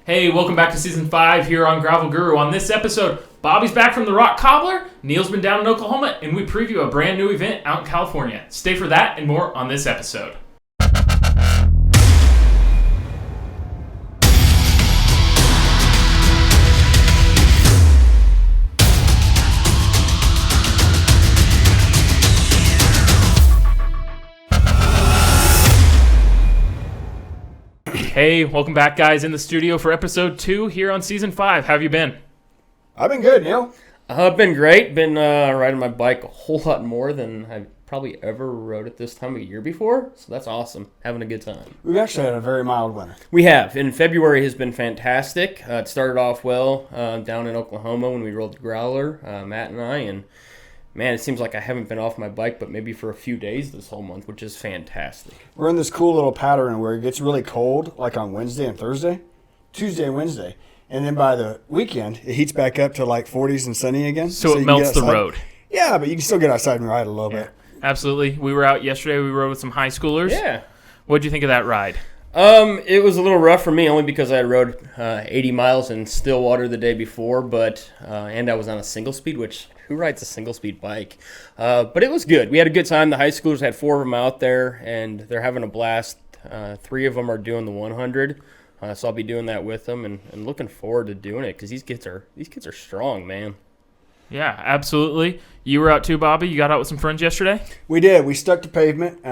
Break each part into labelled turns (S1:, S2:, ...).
S1: Hey, welcome back to Season 5 here on Gravel Guru. On this episode, Bobby's back from the Rock Cobbler, Neil's been down in Oklahoma, and we preview a brand new event out in California. Stay for that and more on this episode. Hey, welcome back, guys, in the studio for episode 2 here on Season 5. How have you been?
S2: I've been good, Neil.
S3: I've been great. Been riding my bike a whole lot more than I've probably ever rode it this time of year before. So that's awesome. Having a good time.
S2: We've actually had a very mild winter.
S3: We have. And February has been fantastic. It started off well down in Oklahoma when we rode the Growler, Matt and I. And, man, it seems like I haven't been off my bike but maybe for a few days this whole month, which is fantastic.
S2: We're in this cool little pattern where it gets really cold, like on Wednesday and Thursday, Tuesday and Wednesday. And then by the weekend, it heats back up to like 40s and sunny again.
S1: So it melts the road.
S2: Yeah, but you can still get outside and ride a little bit.
S1: Absolutely. We were out yesterday. We rode with some high schoolers.
S3: Yeah.
S1: What did you think of that ride?
S3: It was a little rough for me only because I had rode 80 miles in Stillwater the day before, but and I was on a single speed, which who rides a single speed bike? But it was good. We had a good time. The high schoolers had 4 of them out there, and they're having a blast. 3 of them are doing the 100. So I'll be doing that with them and looking forward to doing it because these kids are strong, man.
S1: Yeah, absolutely. You were out too, Bobby. You got out with some friends yesterday?
S2: We did. We stuck to pavement.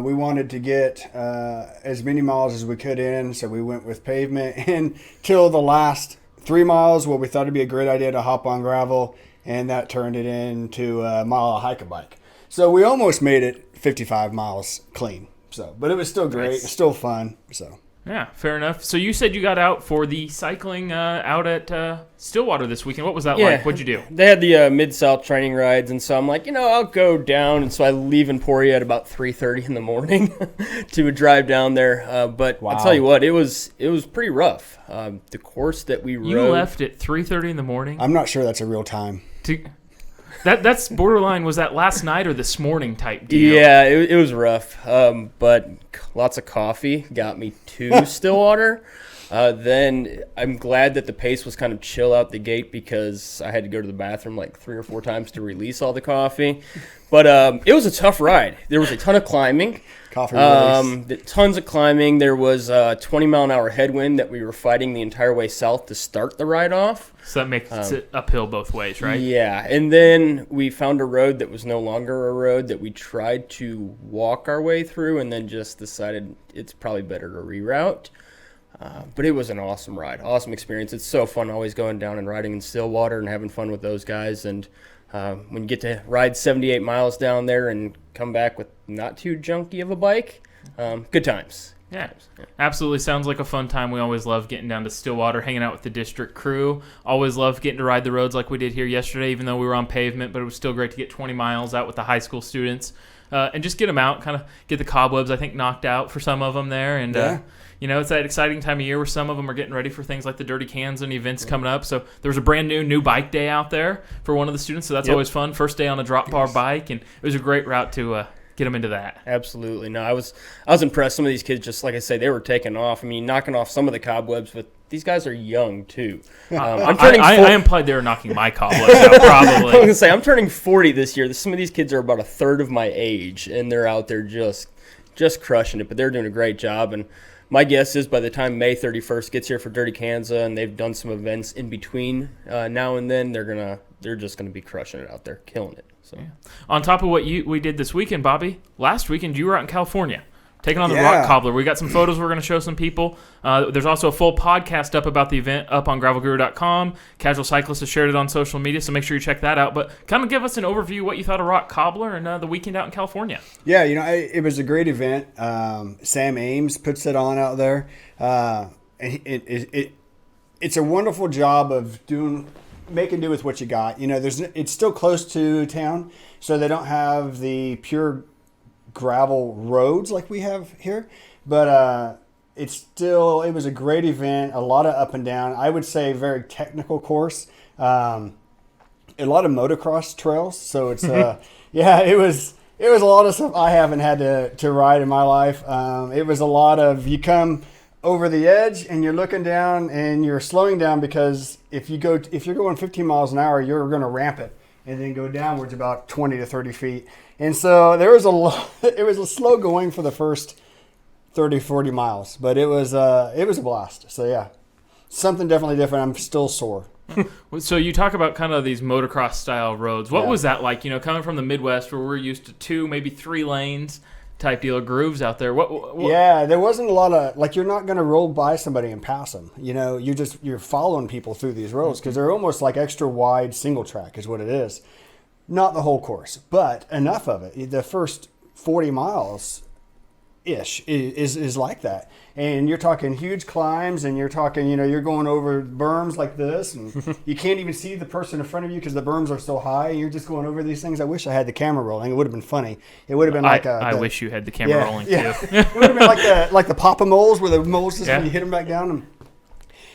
S2: We wanted to get as many miles as we could in, so we went with pavement until the last 3 miles where we thought it'd be a great idea to hop on gravel, and that turned it into a mile of hike a bike. So we almost made it 55 miles clean. But it was still great.
S1: Nice.
S2: It's still fun. So.
S1: Yeah, fair enough. So you said you got out for the cycling out at Stillwater this weekend. What was that like? What'd you do?
S3: They had the Mid-South training rides, and so I'm like, I'll go down. And so I leave in Emporia at about 3:30 in the morning to drive down there. But wow. I'll tell you what, it was pretty rough. The course that we rode.
S1: You left at 3:30 in the morning?
S2: I'm not sure that's a real time.
S1: That's borderline. Was that last night or this morning type deal?
S3: Yeah, it was rough. But lots of coffee got me to Stillwater. Then I'm glad that the pace was kind of chill out the gate because I had to go to the bathroom like 3 or 4 times to release all the coffee. But it was a tough ride. There was a ton of climbing.
S2: Coffee release.
S3: Tons of climbing. There was a 20-mile-an-hour headwind that we were fighting the entire way south to start the ride off.
S1: So that makes it uphill both ways, right?
S3: Yeah, and then we found a road that was no longer a road that we tried to walk our way through and then just decided it's probably better to reroute. But it was an awesome ride, awesome experience. It's so fun always going down and riding in Stillwater and having fun with those guys. And when you get to ride 78 miles down there and come back with not too junky of a bike, good times.
S1: Yeah, absolutely. Sounds like a fun time. We always love getting down to Stillwater, hanging out with the district crew. Always love getting to ride the roads like we did here yesterday, even though we were on pavement. But it was still great to get 20 miles out with the high school students and just get them out, kind of get the cobwebs, I think, knocked out for some of them there. And, it's that exciting time of year where some of them are getting ready for things like the Dirty Cans and events coming up. So there was a brand new bike day out there for one of the students. So that's always fun. First day on a drop bar bike. And it was a great route to get them into that.
S3: Absolutely. No, I was impressed. Some of these kids, just like I say, they were taking off. I mean, knocking off some of the cobwebs, but these guys are young too.
S1: I implied they were knocking my cobwebs out, probably.
S3: I was going to say, I'm turning 40 this year. Some of these kids are about a third of my age, and they're out there just crushing it, but they're doing a great job. And my guess is by the time May 31st gets here for Dirty Kansas and they've done some events in between now and then, they're just going to be crushing it out there, killing it. So,
S1: on top of what we did this weekend, Bobby, last weekend you were out in California taking on the Rock Cobbler. We got some photos we're going to show some people. There's also a full podcast up about the event up on gravelguru.com. Casual Cyclist has shared it on social media, so make sure you check that out. But kind of give us an overview of what you thought of Rock Cobbler and the weekend out in California.
S2: Yeah, it was a great event. Sam Ames puts it on out there. It's a wonderful job of making do with what you got. It's still close to town, so they don't have the pure gravel roads like we have here, but it was a great event, a lot of up and down. I would say very technical course, a lot of motocross trails. So it's it was a lot of stuff I haven't had to ride in my life. It was a lot of you come over the edge, and you're looking down, and you're slowing down because if you're going 15 miles an hour, you're going to ramp it and then go downwards about 20 to 30 feet. And so it was a slow going for the first 30, 40 miles, but it was a blast. So yeah, something definitely different. I'm still sore.
S1: So you talk about kind of these motocross style roads. What was that like? Coming from the Midwest where we're used to 2, maybe 3 lanes type deal, grooves out there. What?
S2: Yeah, there wasn't a lot of you're not going to roll by somebody and pass them. You're following people through these roads because they're almost like extra wide single track is what it is. Not the whole course, but enough of it. The first 40 miles ish is like that. And you're talking huge climbs, and you're talking, you're going over berms like this, and you can't even see the person in front of you because the berms are so high. And you're just going over these things. I wish I had the camera rolling. It would have been funny. It would have been like
S1: I wish you had the camera rolling too.
S2: It would have been like the Papa moles, where the moles just when you hit them back down.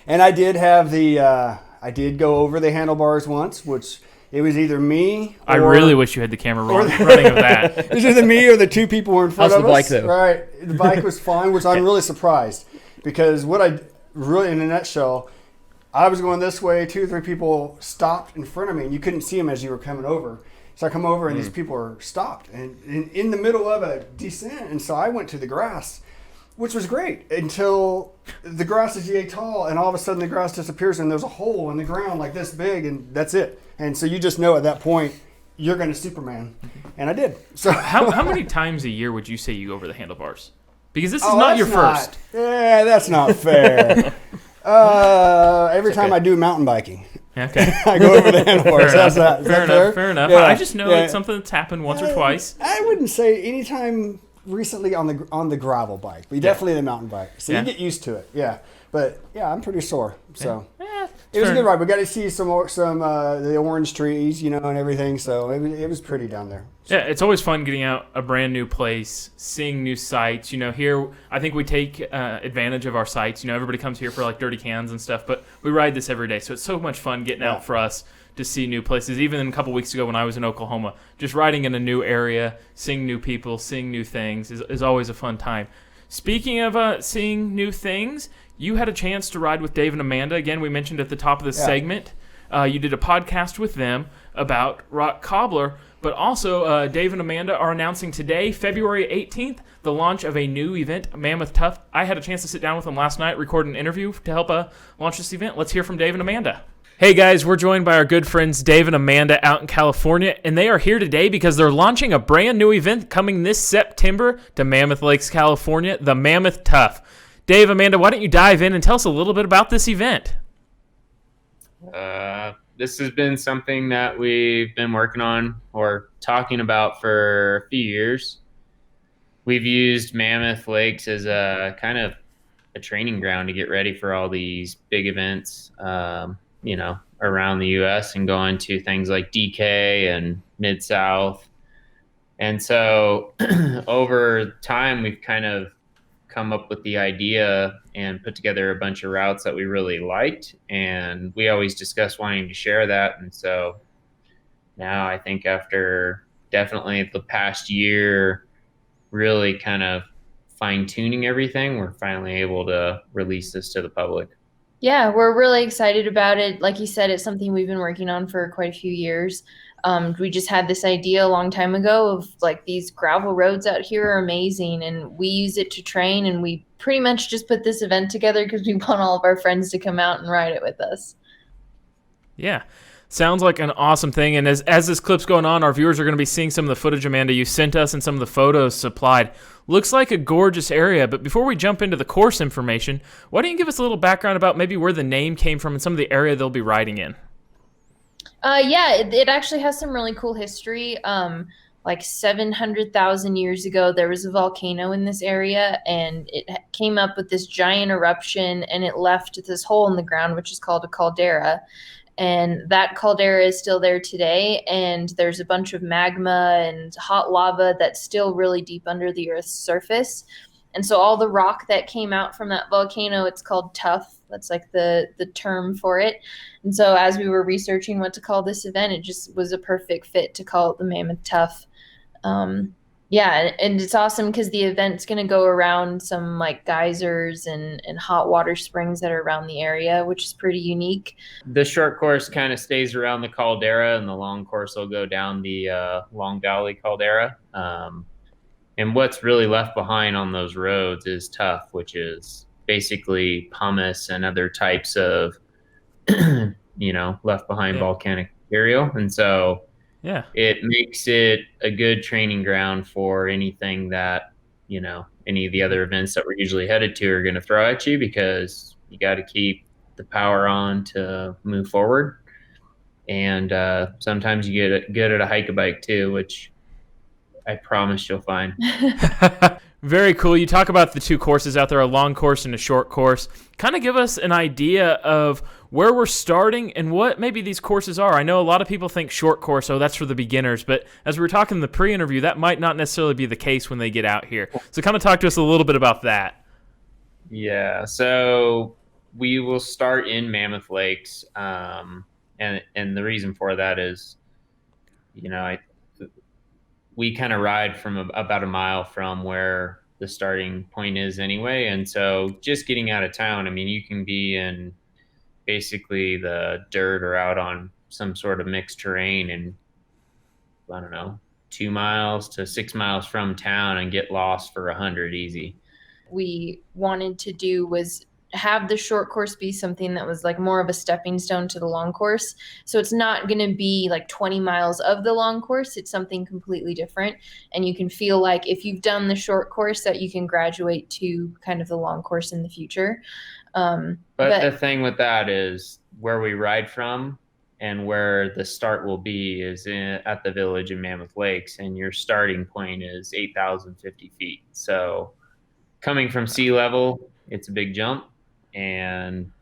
S2: And I did have I did go over the handlebars once, which. It was either me or...
S1: I really wish you had the camera running of that.
S2: It was either me or the 2 people were in front of us.
S3: How's the bike, though?
S2: Right. The bike was fine, which I'm really surprised. Because in a nutshell, I was going this way, 2 or 3 people stopped in front of me, and you couldn't see them as you were coming over. So I come over, and these people are stopped and in the middle of a descent. And so I went to the grass, which was great until the grass is yay tall, and all of a sudden the grass disappears, and there's a hole in the ground like this big, and that's it. And so you just know at that point you're going to Superman, and I did. So
S1: how many times a year would you say you go over the handlebars? Because this is not your first.
S2: Yeah, that's not fair. Every time I do mountain biking,
S1: okay,
S2: I go over the handlebars.
S1: Fair enough.
S2: Yeah.
S1: I just know it's something that's happened once or twice.
S2: I wouldn't say any time recently on the gravel bike, but definitely the mountain bike. So you get used to it. Yeah, but I'm pretty sore. So. It was a good ride. We got to see some the orange trees, and everything. So it was pretty down there.
S1: Yeah, it's always fun getting out a brand new place, seeing new sights. Here I think we take advantage of our sights. Everybody comes here for like dirty cans and stuff, but we ride this every day, so it's so much fun getting out for us to see new places. Even a couple weeks ago when I was in Oklahoma, just riding in a new area, seeing new people, seeing new things is always a fun time. Speaking of seeing new things, you had a chance to ride with Dave and Amanda. Again, we mentioned at the top of the segment, you did a podcast with them about Rock Cobbler, but also Dave and Amanda are announcing today, February 18th, the launch of a new event, Mammoth Tuff. I had a chance to sit down with them last night, record an interview to help launch this event. Let's hear from Dave and Amanda. Hey guys, we're joined by our good friends Dave and Amanda out in California, and they are here today because they're launching a brand new event coming this September to Mammoth Lakes, California, the Mammoth Tuff. Dave, Amanda, why don't you dive in and tell us a little bit about this event?
S4: This has been something that we've been working on or talking about for a few years. We've used Mammoth Lakes as a kind of a training ground to get ready for all these big events, around the U.S. and going to things like DK and Mid-South. And so over time, we've kind of come up with the idea and put together a bunch of routes that we really liked, and we always discuss wanting to share that. And so now I think after definitely the past year really kind of fine-tuning everything, we're finally able to release this to the public.
S5: Yeah, we're really excited about it. Like you said, it's something we've been working on for quite a few years. We just had this idea a long time ago of like these gravel roads out here are amazing, and we use it to train, and we pretty much just put this event together because we want all of our friends to come out and ride it with us.
S1: Yeah. Sounds like an awesome thing. And as this clip's going on, our viewers are going to be seeing some of the footage, Amanda, you sent us and some of the photos supplied. Looks like a gorgeous area. But before we jump into the course information, why don't you give us a little background about maybe where the name came from and some of the area they'll be riding in?
S5: It actually has some really cool history. Like 700,000 years ago, there was a volcano in this area, and it came up with this giant eruption, and it left this hole in the ground, which is called a caldera. And that caldera is still there today, and there's a bunch of magma and hot lava that's still really deep under the Earth's surface. And so all the rock that came out from that volcano, it's called tuff. That's like the term for it. And so as we were researching what to call this event, it just was a perfect fit to call it the Mammoth Tuff. Yeah, and it's awesome because the event's going to go around some like geysers and hot water springs that are around the area, which is pretty unique.
S4: The short course kind of stays around the caldera, and the long course will go down the Long Valley caldera. And what's really left behind on those roads is tuff, which is basically pumice and other types of, left behind volcanic material. And so it makes it a good training ground for anything that, any of the other events that we're usually headed to are going to throw at you, because you got to keep the power on to move forward. And sometimes you get good at a hike-a-bike too, which I promise you'll find.
S1: Very cool. You talk about the two courses out there, a long course and a short course. Kind of give us an idea of where we're starting and what maybe these courses are. I know a lot of people think short course, oh, that's for the beginners. But as we were talking in the pre-interview, that might not necessarily be the case when they get out here. So kind of talk to us a little bit about that.
S4: Yeah, so we will start in Mammoth Lakes. And the reason for that is, we kind of ride from about a mile from where the starting point is anyway. And so just getting out of town, I mean, you can be in basically the dirt or out on some sort of mixed terrain and, I don't know, 2 miles to 6 miles from town and get lost for 100 easy.
S5: We wanted to do was have the short course be something that was like more of a stepping stone to the long course. So it's not going to be like 20 miles of the long course. It's something completely different. And you can feel like if you've done the short course that you can graduate to kind of the long course in the future.
S4: But the thing with that is where we ride from and where the start will be is at the village in Mammoth Lakes. And your starting point is 8,050 feet. So coming from sea level, it's a big jump. And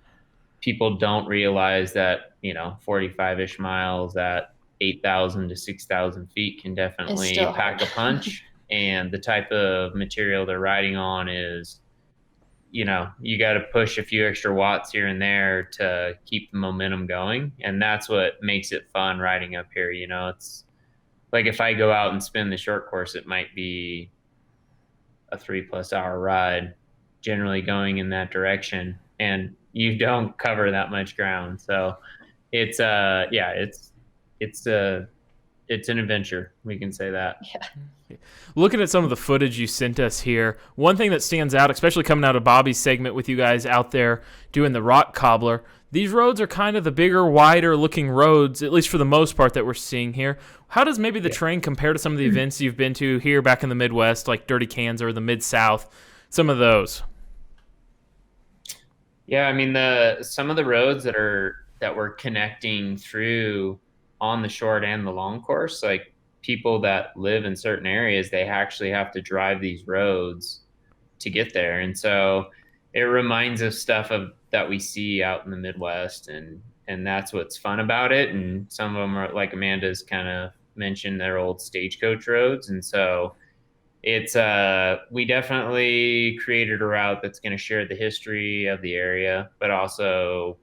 S4: people don't realize that, 45-ish miles at 8,000 to 6,000 feet can definitely pack a punch. And the type of material they're riding on is, you got to push a few extra watts here and there to keep the momentum going. And that's what makes it fun riding up here. It's like if I go out and spin the short course, it might be a 3+ hour ride, generally going in that direction, and you don't cover that much ground. So it's an adventure. We can say that.
S5: Yeah.
S1: Looking at some of the footage you sent us here, one thing that stands out, especially coming out of Bobby's segment with you guys out there doing the Rock Cobbler, these roads are kind of the bigger, wider looking roads, at least for the most part that we're seeing here. How does maybe the terrain compare to some of the events you've been to here back in the Midwest, like Dirty Kansas or the Mid-South, some of those?
S4: Yeah, I mean, some of the roads that we're connecting through on the short and the long course, like people that live in certain areas, they actually have to drive these roads to get there. And so it reminds us stuff that we see out in the Midwest, and that's what's fun about it. And some of them are, like Amanda's kind of mentioned, their old stagecoach roads. And so it's we definitely created a route that's going to share the history of the area, but also,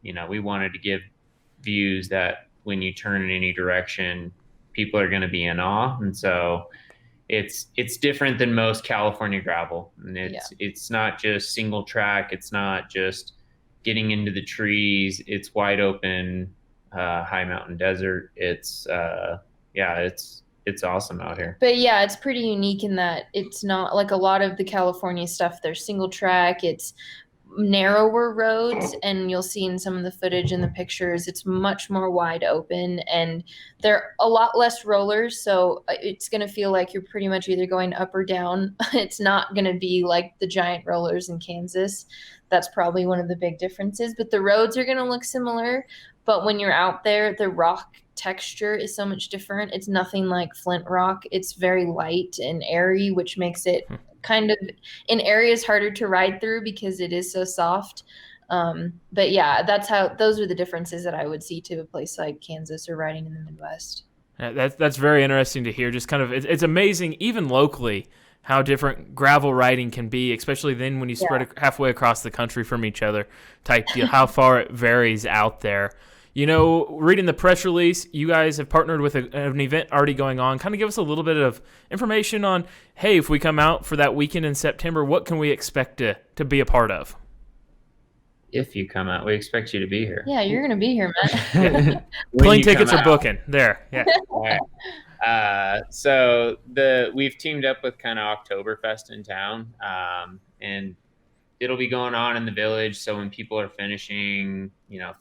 S4: we wanted to give views that when you turn in any direction, people are going to be in awe. And so it's different than most California gravel. And it's not just single track. It's not just getting into the trees. It's wide open, high mountain desert. It's awesome out here.
S5: But yeah, it's pretty unique in that it's not like a lot of the California stuff. They're single track. It's narrower roads, and you'll see in some of the footage and the pictures, it's much more wide open, and they're a lot less rollers. So it's going to feel like you're pretty much either going up or down. It's not going to be like the giant rollers in Kansas. That's probably one of the big differences. But the roads are going to look similar. But when you're out there, the rock texture is so much different. It's nothing like Flint rock. It's very light and airy, which makes it kind of in areas harder to ride through because it is so soft. But yeah, those are the differences that I would see to a place like Kansas or riding in the Midwest.
S1: That's very interesting to hear. Just kind of, it's amazing, even locally, how different gravel riding can be, especially then when you spread it halfway across the country from each other type deal, how far it varies out there. Reading the press release, you guys have partnered with an event already going on. Kind of give us a little bit of information on, hey, if we come out for that weekend in September, what can we expect to be a part
S4: If you come out, we expect you to be here.
S5: Yeah, you're going to be here, Matt.
S1: Plane tickets are booking. There. Yeah.
S4: So we've teamed up with kind of Oktoberfest in town, and it'll be going on in the village. So when people are finishing,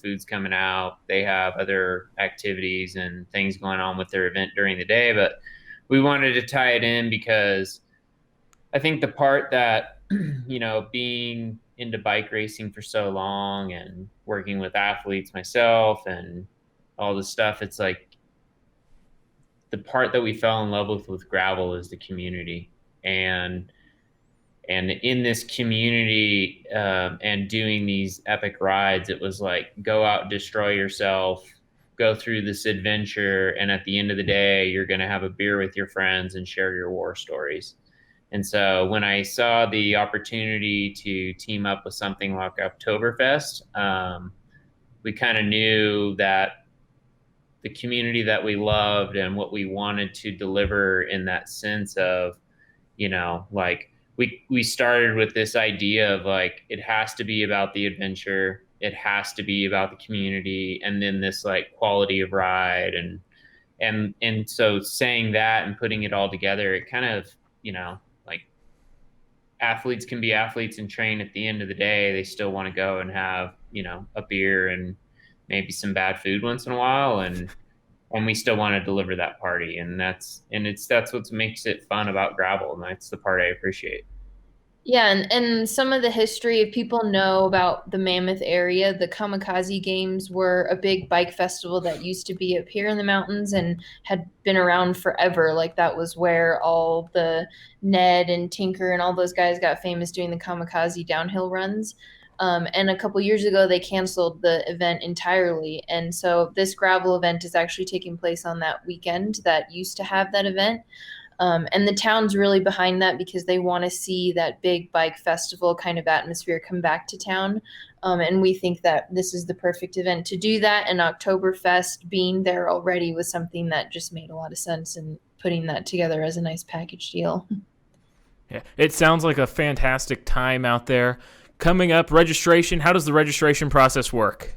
S4: food's coming out, they have other activities and things going on with their event during the day. But we wanted to tie it in because I think the part that, being into bike racing for so long and working with athletes myself and all this stuff, it's like the part that we fell in love with gravel is the community. And in this community and doing these epic rides, it was like, go out, destroy yourself, go through this adventure. And at the end of the day, you're going to have a beer with your friends and share your war stories. And so when I saw the opportunity to team up with something like Oktoberfest, we kind of knew that the community that we loved and what we wanted to deliver in that sense of, we started with this idea of like, it has to be about the adventure. It has to be about the community. And then this like quality of ride. And so saying that and putting it all together, it kind of, like athletes can be athletes and train. At the end of the day, they still want to go and have, a beer and maybe some bad food once in a while. And we still want to deliver that party. And that's what makes it fun about gravel. And that's the part I appreciate.
S5: Yeah, and some of the history, if people know about the Mammoth area, the Kamikaze Games were a big bike festival that used to be up here in the mountains and had been around forever. Like that was where all the Ned and Tinker and all those guys got famous doing the Kamikaze downhill runs. And a couple years ago, they canceled the event entirely. And so this gravel event is actually taking place on that weekend that used to have that event. And the town's really behind that because they want to see that big bike festival kind of atmosphere come back to town. And we think that this is the perfect event to do that. And Oktoberfest being there already was something that just made a lot of sense, and putting that together as a nice package deal.
S1: Yeah, it sounds like a fantastic time out there. Coming up, registration. How does the registration process work?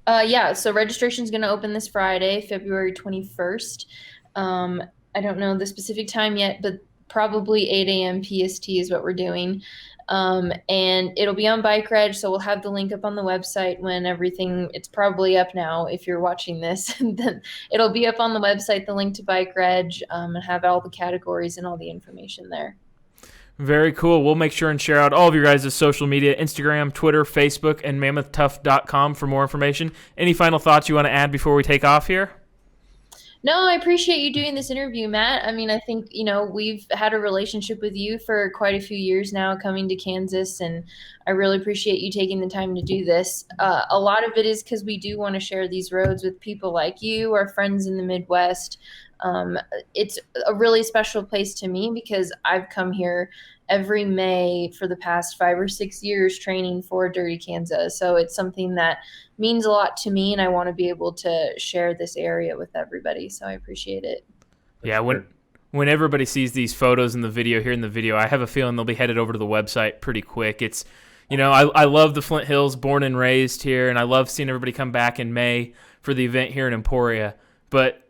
S5: So registration is going to open this Friday, February 21st. I don't know the specific time yet, but probably 8 a.m. PST is what we're doing. And it'll be on Bike Reg, so we'll have the link up on the website when it's probably up now if you're watching this. Then it'll be up on the website, the link to Bike Reg, and have all the categories and all the information there.
S1: Very cool. We'll make sure and share out all of your guys' social media, Instagram, Twitter, Facebook, and MammothTuff.com for more information. Any final thoughts you want to add before we take off here?
S5: No, I appreciate you doing this interview, Matt. I mean, I think, we've had a relationship with you for quite a few years now coming to Kansas, and I really appreciate you taking the time to do this. A lot of it is because we do want to share these roads with people like you, our friends in the Midwest. It's a really special place to me because I've come here every May for the past 5 or 6 years training for Dirty Kansas. So it's something that means a lot to me, and I want to be able to share this area with everybody. So I appreciate it.
S1: Yeah, when everybody sees these photos in the video, here in the video, I have a feeling they'll be headed over to the website pretty quick. It's, I love the Flint Hills, born and raised here, and I love seeing everybody come back in May for the event here in Emporia. But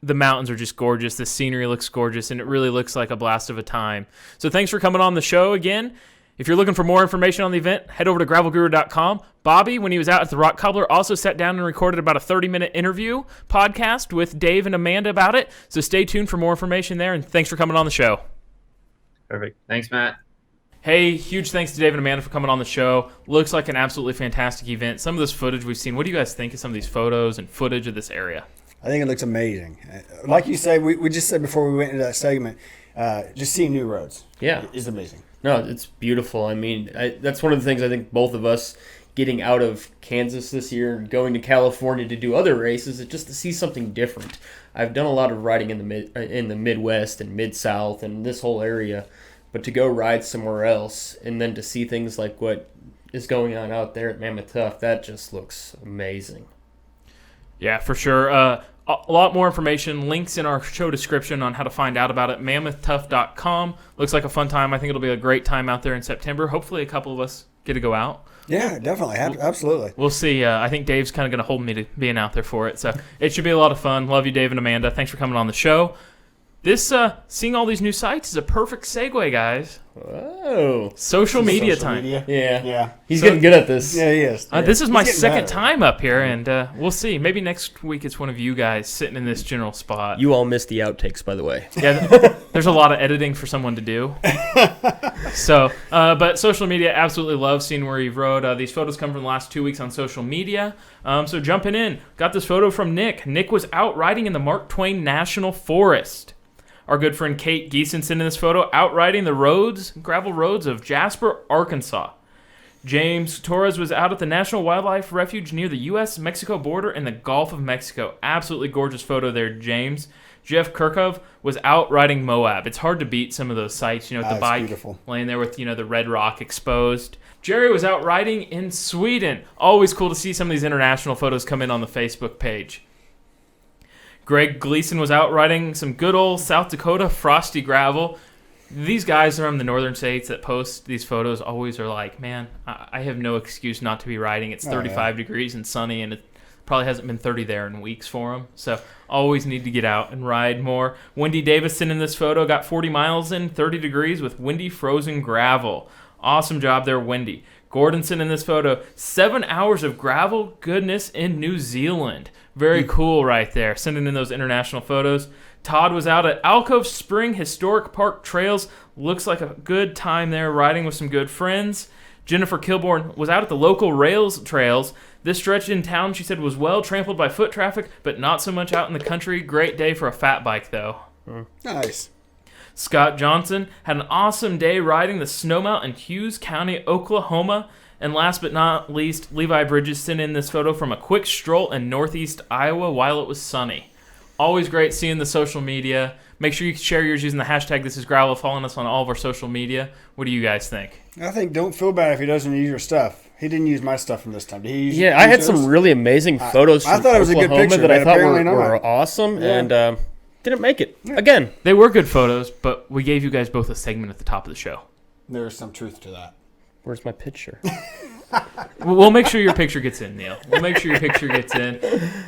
S1: the mountains are just gorgeous. The scenery looks gorgeous, and it really looks like a blast of a time. So thanks for coming on the show again. If you're looking for more information on the event, head over to gravelguru.com. Bobby, when he was out at the Rock Cobbler, also sat down and recorded about a 30-minute interview podcast with Dave and Amanda about it. So stay tuned for more information there, and thanks for coming on the show.
S4: Perfect. Thanks, Matt.
S1: Hey, huge thanks to Dave and Amanda for coming on the show. Looks like an absolutely fantastic event. Some of this footage we've seen, what do you guys think of some of these photos and footage of this area?
S2: I think it looks amazing. Like you said, we just said before we went into that segment, just seeing new roads is amazing.
S3: No, it's beautiful. I mean, that's one of the things I think both of us getting out of Kansas this year and going to California to do other races is just to see something different. I've done a lot of riding in the Midwest and Mid-South and this whole area, but to go ride somewhere else and then to see things like what is going on out there at Mammoth Tuff. That just looks amazing.
S1: Yeah, for sure. A lot more information, links in our show description on how to find out about it. MammothTuff.com. Looks like a fun time. I think it'll be a great time out there in September. Hopefully a couple of us get to go out.
S2: Yeah, definitely. Absolutely.
S1: We'll see. I think Dave's kind of going to hold me to being out there for it. So it should be a lot of fun. Love you, Dave and Amanda. Thanks for coming on the show. This seeing all these new sites is a perfect segue, guys.
S3: Whoa.
S1: Social media time.
S3: Yeah. He's getting good at this.
S2: Yeah, he is.
S1: This is my
S2: He's getting
S1: second
S2: better.
S1: time up here, and we'll see. Maybe next week it's one of you guys sitting in this general spot.
S3: You all missed the outtakes, by the way.
S1: Yeah, there's a lot of editing for someone to do. So, but social media, absolutely love seeing where you've rode. These photos come from the last 2 weeks on social media. So jumping in, got this photo from Nick. Nick was out riding in the Mark Twain National Forest. Our good friend Kate Geeson sent in this photo, out riding the gravel roads of Jasper, Arkansas. James Torres was out at the National Wildlife Refuge near the U.S.-Mexico border in the Gulf of Mexico. Absolutely gorgeous photo there, James. Jeff Kirkov was out riding Moab. It's hard to beat some of those sites, with the bike
S2: beautiful.
S1: laying there with, the red rock exposed. Jerry was out riding in Sweden. Always cool to see some of these international photos come in on the Facebook page. Greg Gleason was out riding some good old South Dakota frosty gravel. These guys from the northern states that post these photos always are like, man, I have no excuse not to be riding. It's 35 degrees and sunny, and it probably hasn't been 30 there in weeks for them. So always need to get out and ride more. Wendy Davison in this photo got 40 miles in 30 degrees with windy frozen gravel. Awesome job there, Wendy. Gordonson in this photo, 7 hours of gravel goodness in New Zealand. Very cool right there, sending in those international photos. Todd was out at Alcove Spring Historic Park Trails. Looks like a good time there, riding with some good friends. Jennifer Kilborn was out at the local rails trails. This stretch in town, she said, was well trampled by foot traffic, but not so much out in the country. Great day for a fat bike, though.
S2: Nice.
S1: Scott Johnson had an awesome day riding the Snowmount in Hughes County, Oklahoma. And last but not least, Levi Bridges sent in this photo from a quick stroll in northeast Iowa while it was sunny. Always great seeing the social media. Make sure you share yours using the hashtag #ThisIsGravel, following us on all of our social media. What do you guys think?
S2: I think don't feel bad if he doesn't use your stuff. He didn't use my stuff from this time. Did he use
S3: I had
S2: yours?
S3: some really amazing photos
S2: I
S3: from
S2: thought it was a good
S3: Oklahoma
S2: picture,
S3: that I
S2: but
S3: thought
S2: apparently
S3: were
S2: not.
S3: awesome,
S2: Yeah.
S3: and didn't make it. Again,
S1: They were good photos, but we gave you guys both a segment at the top of the show.
S2: There's some truth to that.
S3: where's my picture?
S1: We'll make sure your picture gets in, Neil. We'll make sure your picture gets in.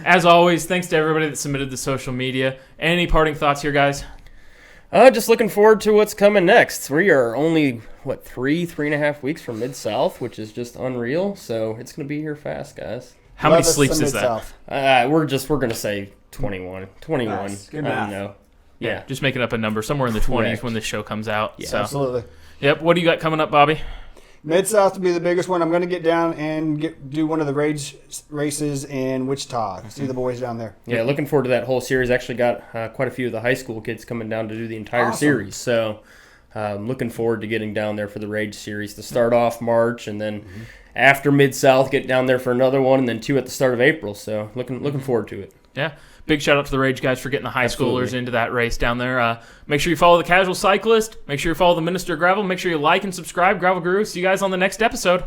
S1: As always, thanks to everybody that submitted the social media. Any parting thoughts here, guys?
S3: Just looking forward to what's coming next. We are only, 3.5 weeks from Mid-South, which is just unreal. So it's going to be here fast, guys.
S1: How many
S2: Love us
S1: sleeps
S2: some
S1: is that?
S2: Mid-South.
S3: We're going to say 21. 21.
S2: Nice. Good
S3: I
S2: math.
S3: don't know. Yeah.
S1: Just making up a number somewhere in the 20s
S3: Correct.
S1: when this show comes out.
S3: Yeah,
S1: So,
S2: Absolutely.
S1: yep. What do you got coming up, Bobby?
S2: Mid-South will be the biggest one. I'm going to get down and do one of the rage races in Wichita. See the boys down there.
S3: Yeah, looking forward to that whole series. Actually got quite a few of the high school kids coming down to do the entire
S2: Awesome.
S3: series. So looking forward to getting down there for the Rage series to start off March, and then after Mid-South, get down there for another one, and then 2 at the start of April. So looking forward to it.
S1: Yeah. Big shout out to the Rage guys for getting the high
S3: Absolutely.
S1: schoolers into that race down there. Make sure you follow the Casual Cyclist. Make sure you follow the Minister of Gravel. Make sure you like and subscribe. Gravel Guru. See you guys on the next episode.